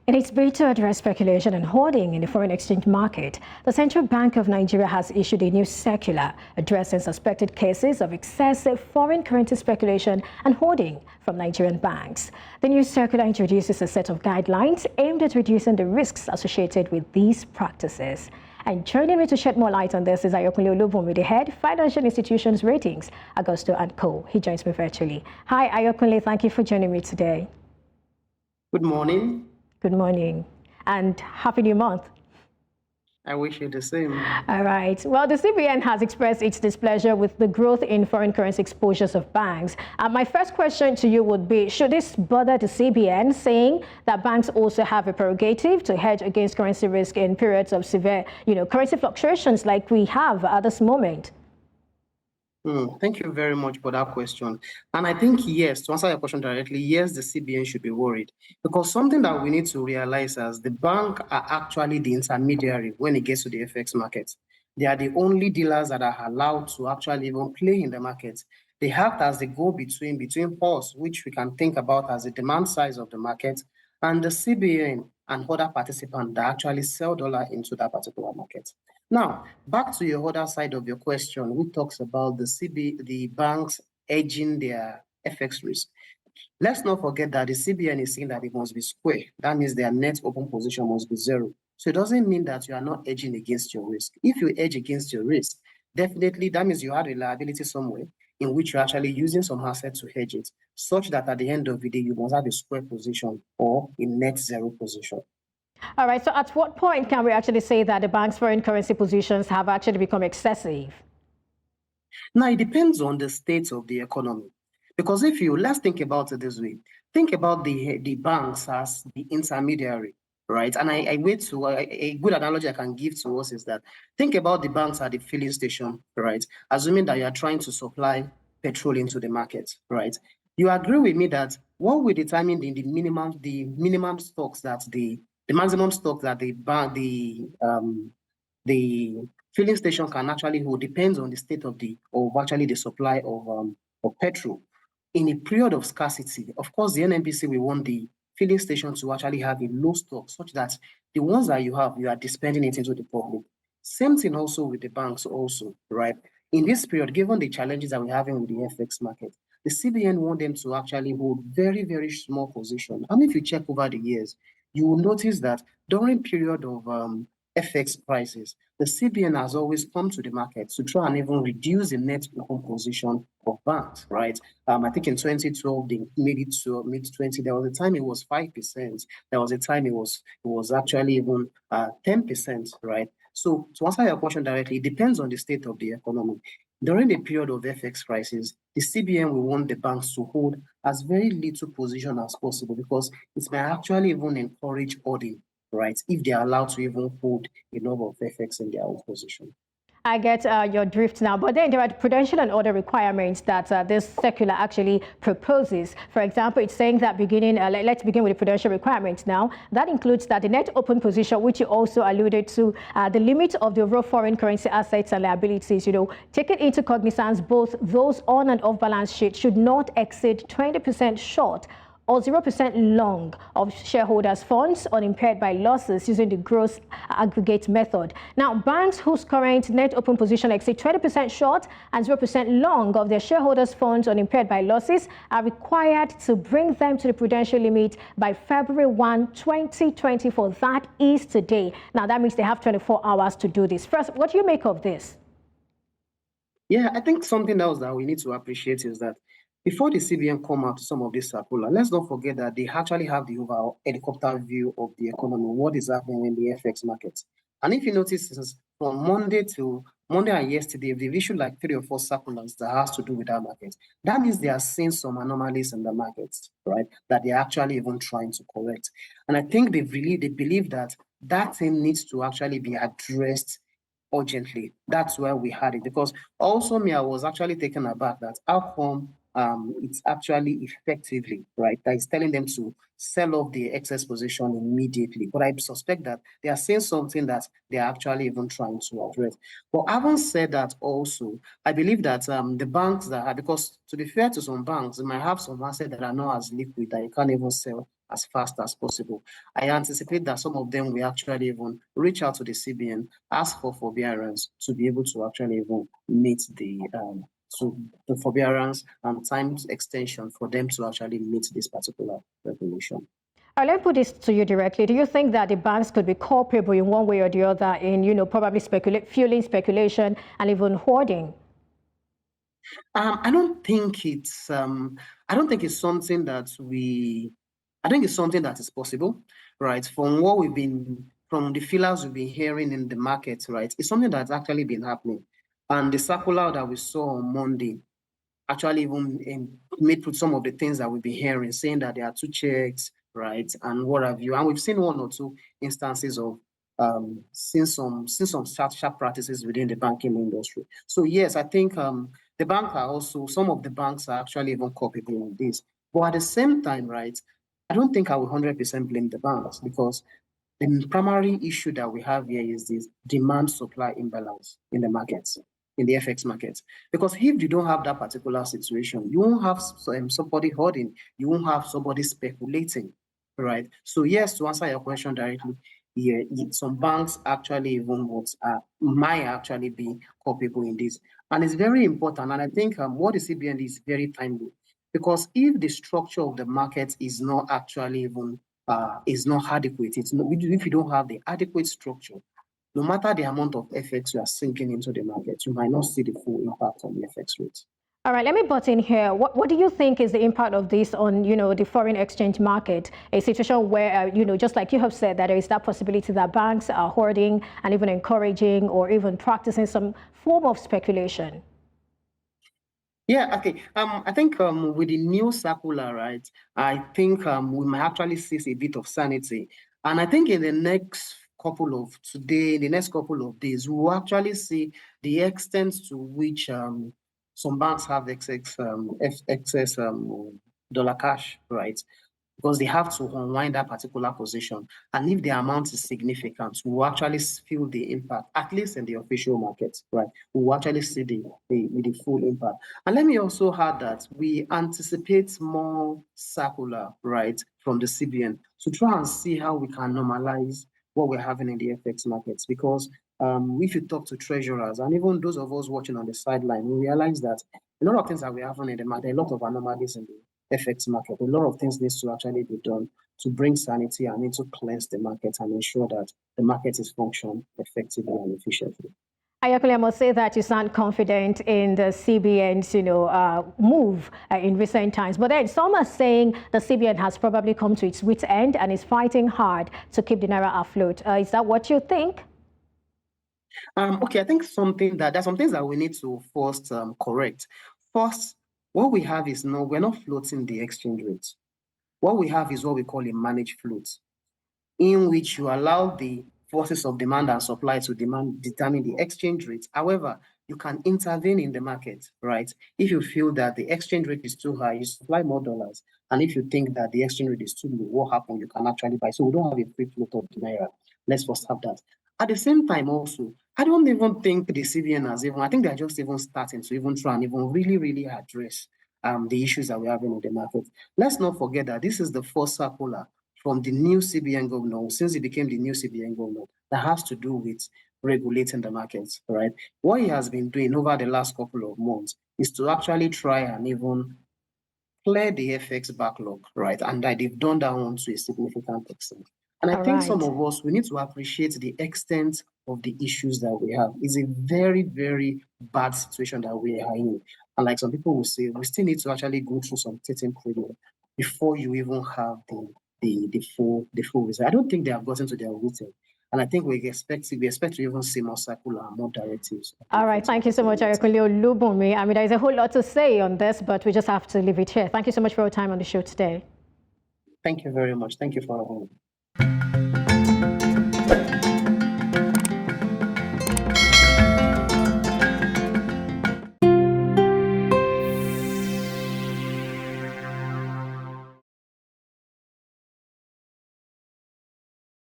In its bid to address speculation and hoarding in the foreign exchange market, the Central Bank of Nigeria has issued a new circular addressing suspected cases of excessive foreign currency speculation and hoarding from Nigerian banks. The new circular introduces a set of guidelines aimed at reducing the risks associated with these practices. And joining me to shed more light on this is Ayokunle Olubunmi, the head Financial Institutions Ratings, Augusto & Co. He joins me virtually. Hi, Ayokunle. Thank you for joining me today. Good morning. Good morning and happy new month. I wish you the same. All right. Well, the CBN has expressed its displeasure with the growth in foreign currency exposures of banks. My first question to you would be, should this bother the CBN, saying that banks also have a prerogative to hedge against currency risk in periods of severe, currency fluctuations like we have at this moment? Thank you very much for that question. And I think, yes, to answer your question directly, yes, the CBN should be worried. Because something that we need to realize is the bank are actually the intermediary when it gets to the FX market. They are the only dealers that are allowed to actually even play in the market. They act as the go-between between us, which we can think about as the demand size of the market, and the CBN and other participants that actually sell dollar into that particular market. Now, back to your other side of your question, which talks about the banks hedging their FX risk. Let's not forget that the CBN is saying that it must be square. That means their net open position must be zero. So it doesn't mean that you are not hedging against your risk. If you hedge against your risk, definitely that means you have a liability somewhere in which you're actually using some asset to hedge it, such that at the end of the day, you must have a square position or a net zero position. All right. So at what point can we actually say that the bank's foreign currency positions have actually become excessive? Now, it depends on the state of the economy. Because let's think about it this way. Think about the banks as the intermediary, right? And a good analogy I can give to us is that think about the banks at the filling station, right? Assuming that you are trying to supply petrol into the market, right? You agree with me that what will determine the minimum stocks that the maximum stock that the filling station can actually hold depends on the state of the supply of petrol. In a period of scarcity, of course, the NNPC will want the filling station to actually have a low stock, such that the ones that you are dispensing it into the public. Same thing also with the banks also, right? In this period, given the challenges that we're having with the FX market, the CBN want them to actually hold very, very small position. And if you check over the years, you will notice that during period of FX prices, the CBN has always come to the market to try and even reduce the net open position of banks, right? I think in 2012, they made it to mid-20. There was a time it was 5%. There was a time it was actually even 10%, right? So to answer your question directly, it depends on the state of the economy. During the period of FX crisis, the CBN will want the banks to hold as very little position as possible because it may actually even encourage hoarding, right? If they are allowed to even hold a number of FX in their own position. I get your drift now, but then there are prudential and other requirements that this circular actually proposes. For example, it's saying that let's begin with the prudential requirements now. That includes that the net open position, which you also alluded to, the limit of the overall foreign currency assets and liabilities, taking into cognizance both those on and off balance sheet should not exceed 20% short or 0% long of shareholders' funds unimpaired by losses using the gross aggregate method. Now, banks whose current net open position exceeds 20% short and 0% long of their shareholders' funds unimpaired by losses are required to bring them to the prudential limit by February 1, 2024. That is today. Now, that means they have 24 hours to do this. First, what do you make of this? Yeah, I think something else that we need to appreciate is that before the CBN come out to some of this circular, let's not forget that they actually have the overall helicopter view of the economy, what is happening in the FX markets. And if you notice, since from Monday and yesterday, they've issued like 3 or 4 circulars that has to do with our market. That means they are seeing some anomalies in the markets, right? That they're actually even trying to correct. And I think they believe that thing needs to actually be addressed urgently. That's where we had it. Because also I was actually taken aback that how come it's actually effectively, right? That is telling them to sell off the excess position immediately. But I suspect that they are saying something that they are actually even trying to address. But having said that also, I believe that the banks that have, because to be fair to some banks, they might have some assets that are not as liquid that you can't even sell as fast as possible. I anticipate that some of them will actually even reach out to the CBN, ask for forbearance to be able to actually even meet the forbearance and time extension for them to actually meet this particular regulation. Let me put this to you directly. Do you think that the banks could be culpable in one way or the other in, probably fueling speculation and even hoarding? I don't think it's something that I think it's something that is possible, right? From the feelers we've been hearing in the market, right? It's something that's actually been happening. And the circular that we saw on Monday actually even made with some of the things that we've been hearing, saying that there are 2 checks, right, and what have you. And we've seen 1 or 2 instances of seen some sharp practices within the banking industry. So yes, I think some of the banks are actually even culpable in this. But at the same time, right, I don't think I will 100% blame the banks, because the primary issue that we have here is this demand-supply imbalance in the markets, in the FX markets. Because if you don't have that particular situation, you won't have somebody hoarding, you won't have somebody speculating, right? So yes, to answer your question directly, yeah, some banks actually even might actually be culpable in this. And it's very important. And I think what the CBN is very timely, because if the structure of the market is not actually even is not adequate, if you don't have the adequate structure, no matter the amount of FX you are sinking into the market, you might not see the full impact on the FX rate. All right, let me butt in here. What do you think is the impact of this on, the foreign exchange market? A situation where, just like you have said, that there is that possibility that banks are hoarding and even encouraging or even practicing some form of speculation. Yeah, okay. I think with the new circular, right, I think we might actually see a bit of sanity. And I think in the next couple of days, we will actually see the extent to which some banks have excess dollar cash, right? Because they have to unwind that particular position. And if the amount is significant, we will actually feel the impact, at least in the official market, right? We will actually see the full impact. And let me also add that we anticipate more circular, right, from the CBN to try and see how we can normalize what we're having in the FX markets. Because if you talk to treasurers and even those of us watching on the sideline, we realize that a lot of things that we have in the market, a lot of anomalies in the FX market, a lot of things needs to actually be done to bring sanity and need to cleanse the market and ensure that the market is functioning effectively and efficiently. I must say that you sound confident in the CBN's, move in recent times. But then some are saying the CBN has probably come to its wit's end and is fighting hard to keep the naira afloat. Is that what you think? Okay, I think there's some things that we need to first correct. First, what we have is we're not floating the exchange rate. What we have is what we call a managed float, in which you allow the forces of demand and supply to determine the exchange rate. However, you can intervene in the market, right? If you feel that the exchange rate is too high, you supply more dollars. And if you think that the exchange rate is too low, what happens? You can actually buy. So we don't have a free float of the naira. Let's first have that. At the same time also, I don't even think the CBN I think they're just even starting to even try and even really, really address the issues that we're having in the market. Let's not forget that this is the first circular from the new CBN governor, since he became the new CBN governor, that has to do with regulating the markets, right? What he has been doing over the last couple of months is to actually try and even clear the FX backlog, right? And that they've done that one to a significant extent. And I think some of us, we need to appreciate the extent of the issues that we have. It's a very, very bad situation that we are in. And like some people will say, we still need to actually go through some teething period before you even have the full result. I don't think they have gotten to their routine. And I think we expect to even see more circular and more directives. All right. Thank you so much, Ayakunle Olubunmi. I mean, there's a whole lot to say on this, but we just have to leave it here. Thank you so much for your time on the show today. Thank you very much. Thank you for having me.